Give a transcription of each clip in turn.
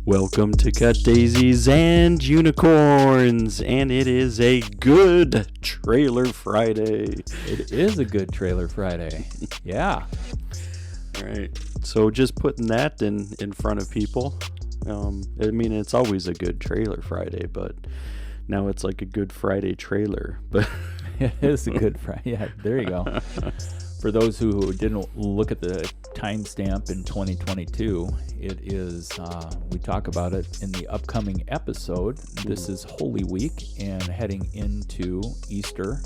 Welcome to Cut Daisies and Unicorns, and it is a good Trailer Friday. It is a good Trailer Friday. Yeah. All right, so just putting that in front of people. I mean, it's always a good Trailer Friday, but now it's like a Good Friday trailer. But It is a good Friday. Yeah, there you go. For those who didn't look at the timestamp in 2022, it is, we talk about it in the upcoming episode. This is Holy Week and heading into Easter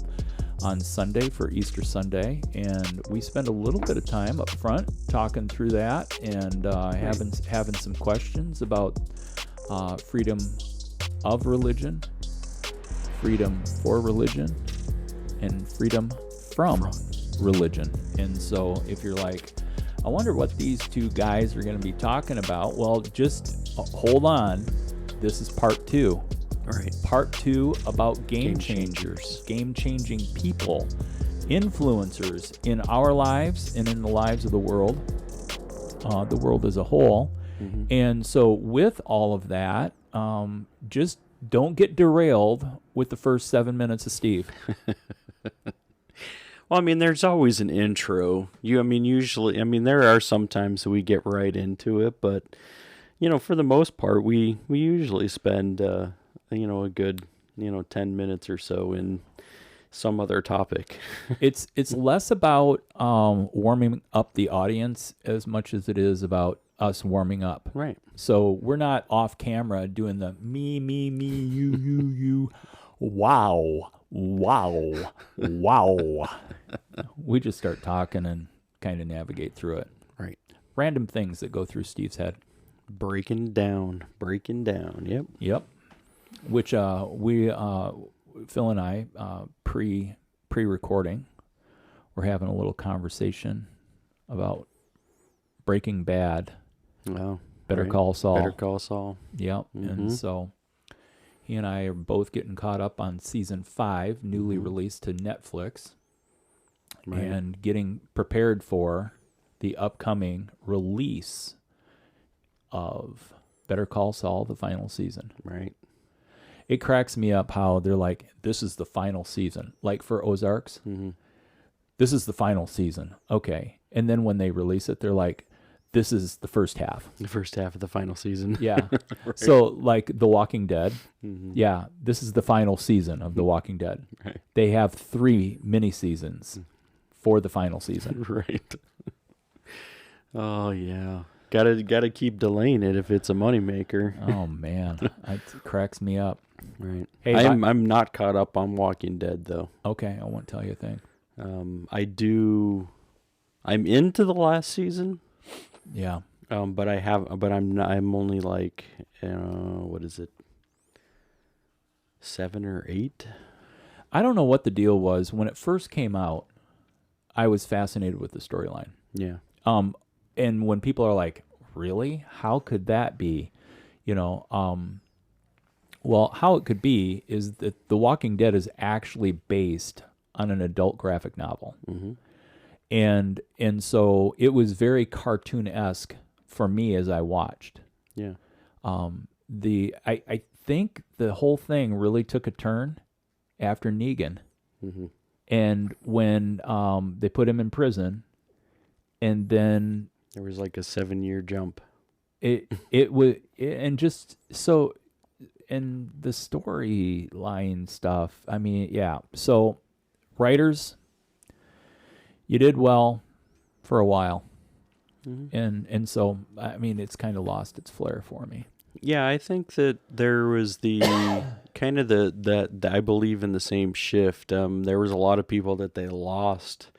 on Sunday for Easter Sunday. And we spend a little bit of time up front talking through that and having some questions about freedom of religion, freedom for religion, and freedom from religion. And so if you're like, I wonder what these two guys are going to be talking about, well, just hold on. This is part two. all right, Part two about game changers. changers, game-changing people, influencers in our lives and in the lives of the world as a whole. Mm-hmm. And so with all of that, just don't get derailed with the first 7 minutes of Steve. Well, I mean, there's always an intro. Usually, there are some times that we get right into it, but for the most part, we usually spend a good 10 minutes or so in some other topic. It's less about warming up the audience as much as it is about us warming up. Right. So we're not off camera doing the me, you. Wow. We just start talking and kind of navigate through it. Right. Random things that go through Steve's head. Breaking down. Yep. Yep. Which we Phil and I pre-recording, we're having a little conversation about Breaking Bad. Well, Better right. Call Saul. Better Call Saul. Yep. Mhm. And so he and I are both getting caught up on season 5, newly released to Netflix, Right. and getting prepared for the upcoming release of Better Call Saul, the final season. Right. It cracks me up how they're like, this is the final season. Like for Ozarks, Mm-hmm. this is the final season. Okay. And then when they release it, they're like, this is the first half. The first half of the final season. Yeah. So like The Walking Dead, Mhm. yeah, this is the final season of The Walking Dead. Right. They have 3 mini seasons for the final season. Right. Oh yeah. Gotta keep delaying it if it's a moneymaker. Oh man, it cracks me up. Right. Hey, I'm not caught up on Walking Dead though. Okay, I won't tell you a thing. I'm into the last season. Yeah. But I'm only like, what is it? 7 or 8? I don't know what the deal was when it first came out. I was fascinated with the storyline. Yeah. And when people are like, really? How could that be? Well, how it could be is that The Walking Dead is actually based on an adult graphic novel. Mm-hmm. And so it was very cartoon-esque for me as I watched. Yeah. I think the whole thing really took a turn after Negan. Mm-hmm. And when they put him in prison, and then There was like a 7-year jump. it was, and just so, and the storyline stuff, I mean, yeah. So writers, you did well for a while. Mm-hmm. And so, I mean, it's kind of lost its flair for me. Yeah, I think that there was the kind of the I believe in the same shift. There was a lot of people that they lost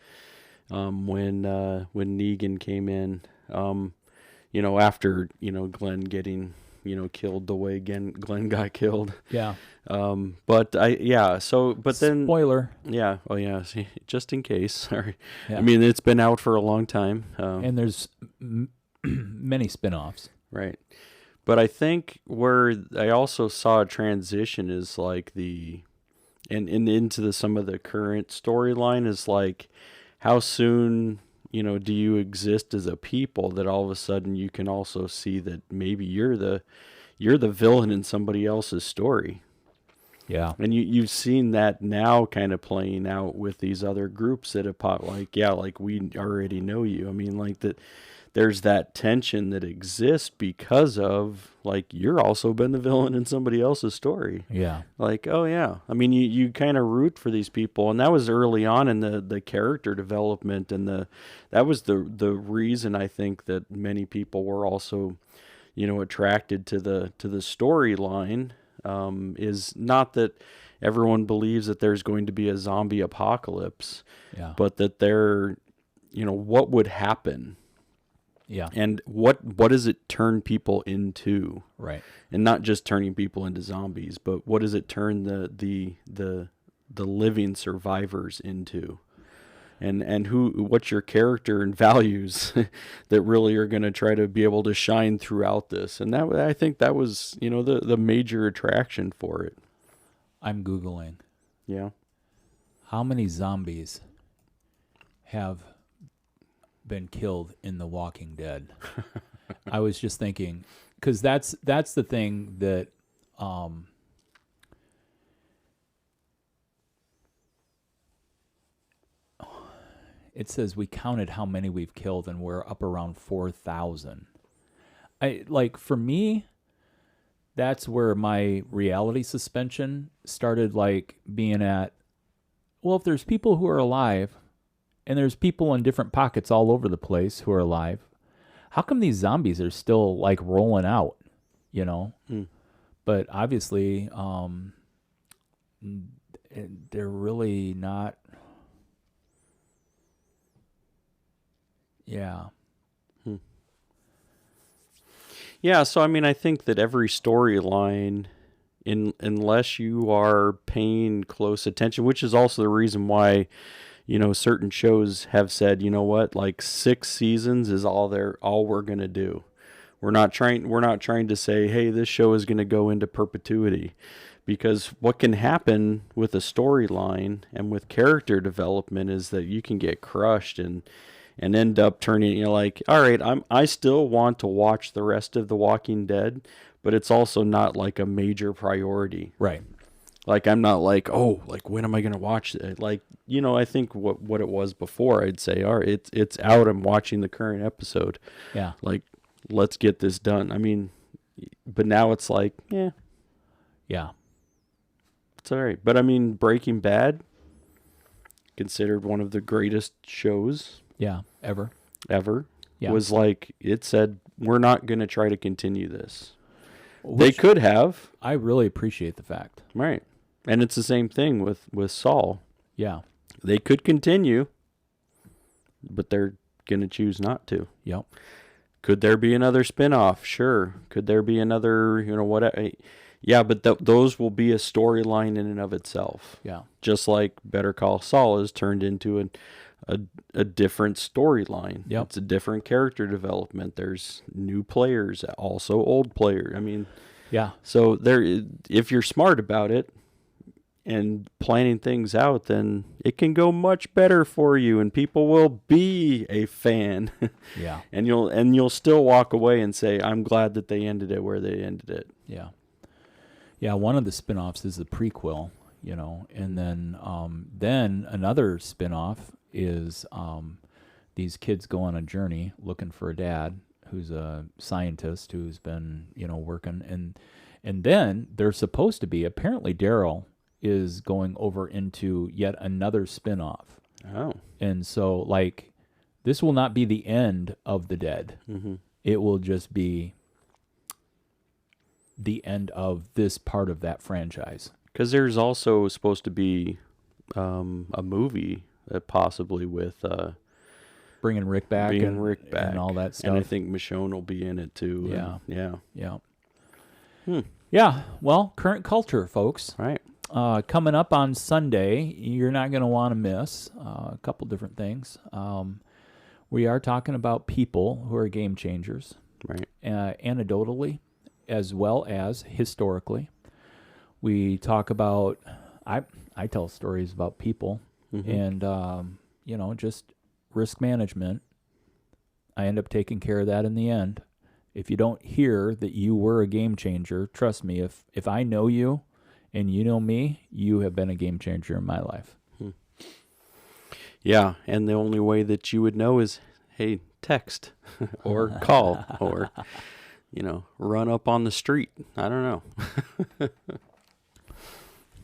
when Negan came in. After Glenn getting killed the way Glenn got killed. Yeah. But then Spoiler. yeah, oh yeah, see, just in case. Sorry. Yeah. I mean, it's been out for a long time. And there's many spin-offs. Right. But I think where I also saw a transition is like into some of the current storyline is like how soon do you exist as a people that all of a sudden you can also see that maybe you're the villain in somebody else's story. Yeah. And you've seen that now kind of playing out with these other groups that have popped, like, yeah, like we already know you. I mean, like that there's that tension that exists because of, like, you're also been the villain in somebody else's story. Yeah. Like, oh yeah. I mean, you kind of root for these people, and that was early on in the character development, and that was the reason I think that many people were also, attracted to the storyline. Is not that everyone believes that there's going to be a zombie apocalypse, but that what would happen. Yeah. And what does it turn people into? Right. And not just turning people into zombies, but what does it turn the living survivors into? And what's your character and values that really are going to try to be able to shine throughout this? And that, I think that was, the major attraction for it. I'm Googling. Yeah. How many zombies have been killed in The Walking Dead? I was just thinking, because that's the thing that it says we counted how many we've killed, and we're up around 4,000. For me, that's where my reality suspension started, like, being at, well, if there's people who are alive and there's people in different pockets all over the place who are alive, how come these zombies are still, like, rolling out, But obviously, they're really not. Yeah. Yeah, so I mean, I think that every storyline, unless you are paying close attention, which is also the reason why, certain shows have said, you know what, like 6 seasons is all we're gonna do. We're not trying to say, hey, this show is gonna go into perpetuity, because what can happen with a storyline and with character development is that you can get crushed and end up turning, like, all right, I still want to watch the rest of The Walking Dead, but it's also not like a major priority. Right. Like, I'm not like, oh, like, when am I going to watch it? Like, I think what it was before, I'd say, all right, it's out, I'm watching the current episode. Yeah. Like, let's get this done. I mean, but now it's like, yeah. Yeah. It's all right. But I mean, Breaking Bad, considered one of the greatest shows. Yeah, ever. Yeah. Was like, it said, we're not going to try to continue this. Which they could have. I really appreciate the fact. Right. And it's the same thing with Saul. Yeah. They could continue, but they're going to choose not to. Yep. Could there be another spinoff? Sure. Could there be another, what? Yeah, but those will be a storyline in and of itself. Yeah. Just like Better Call Saul is turned into a different storyline. Yep. It's a different character development. There's new players, also old players. I mean, yeah. So if you're smart about it and planning things out, then it can go much better for you, and people will be a fan. Yeah. And you'll still walk away and say, I'm glad that they ended it where they ended it. Yeah. Yeah, one of the spinoffs is the prequel, and then another spinoff is these kids go on a journey looking for a dad who's a scientist who's been, working, and then they're supposed to be, apparently Daryl is going over into yet another spinoff. Oh. And so, like, this will not be the end of the Dead. Mm-hmm. It will just be the end of this part of that franchise. Because there's also supposed to be a movie possibly with bringing Rick back and all that stuff. And I think Michonne will be in it too. Yeah. Yeah. Well, current culture, folks. Right. Coming up on Sunday, you're not going to want to miss a couple different things. We are talking about people who are game changers, right? Anecdotally, as well as historically. We talk about, I tell stories about people, mm-hmm. and just risk management I end up taking care of that in the end. If you don't hear that you were a game changer, trust me, if I know you and you know me, you have been a game changer in my life. Yeah, and the only way that you would know is, hey, text or call or, run up on the street. I don't know.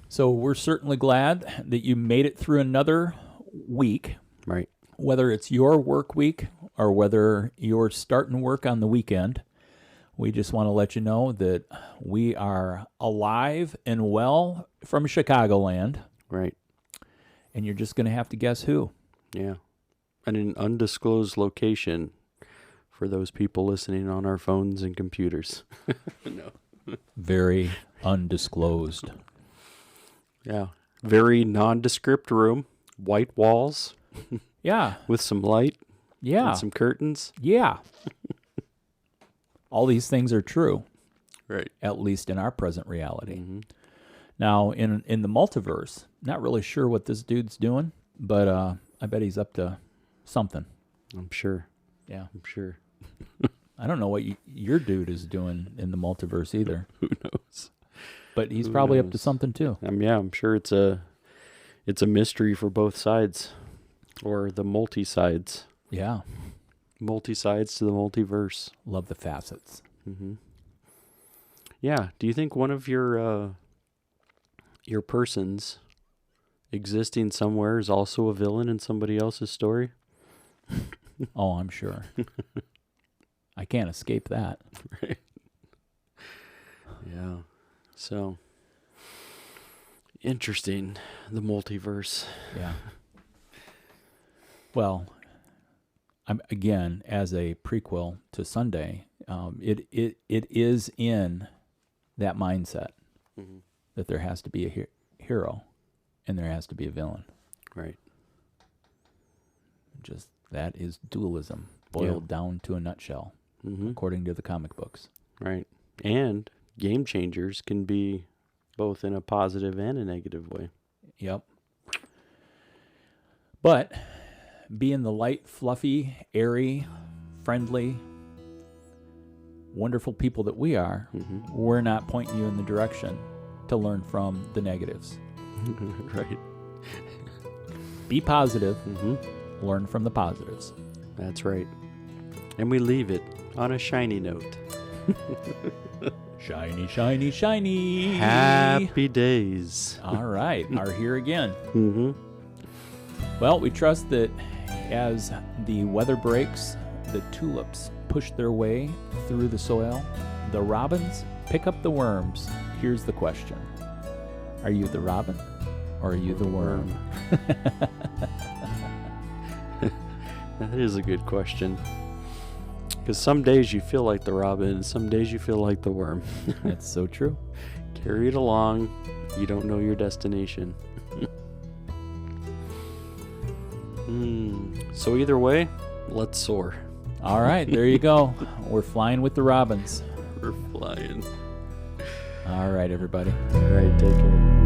So we're certainly glad that you made it through another week. Right. Whether it's your work week or whether you're starting work on the weekend, we just want to let you know that we are alive and well from Chicagoland. Right. And you're just going to have to guess who. Yeah. And an undisclosed location for those people listening on our phones and computers. No. Very undisclosed. Yeah. Very nondescript room. White walls. Yeah. With some light. Yeah. And some curtains. Yeah. All these things are true. Right. At least in our present reality. Mm-hmm. Now, in the multiverse, not really sure what this dude's doing, but I bet he's up to something. I'm sure. Yeah. I'm sure. I don't know what your dude is doing in the multiverse either. Who knows? But he's probably up to something too. I'm sure it's a mystery for both sides, or the multi-sides. Yeah. Multi-sides to the multiverse. Love the facets. Mm-hmm. Yeah. Do you think one of your persons existing somewhere is also a villain in somebody else's story? Oh, I'm sure. I can't escape that. Right. Yeah. So interesting, the multiverse. Yeah. Well, again, as a prequel to Sunday, it is in that mindset that there has to be a hero and there has to be a villain. Right. Just that is dualism boiled down to a nutshell, according to the comic books. Right. And game changers can be both in a positive and a negative way. Yep. But being the light, fluffy, airy, friendly, wonderful people that we are, we're not pointing you in the direction to learn from the negatives. Right. Be positive. Learn from the positives. That's right. And we leave it on a shiny note. Shiny, shiny, shiny. Happy days. All right. Are here again. Mm-hmm. Well, we trust that as the weather breaks, the tulips push their way through the soil. The robins pick up the worms. Here's the question. Are you the robin or are you the worm? That is a good question. Because some days you feel like the robin, and some days you feel like the worm. That's so true. Carry it along. You don't know your destination. So either way, let's soar. All right, there you go. We're flying with the robins. We're flying. All right, everybody. All right, take care.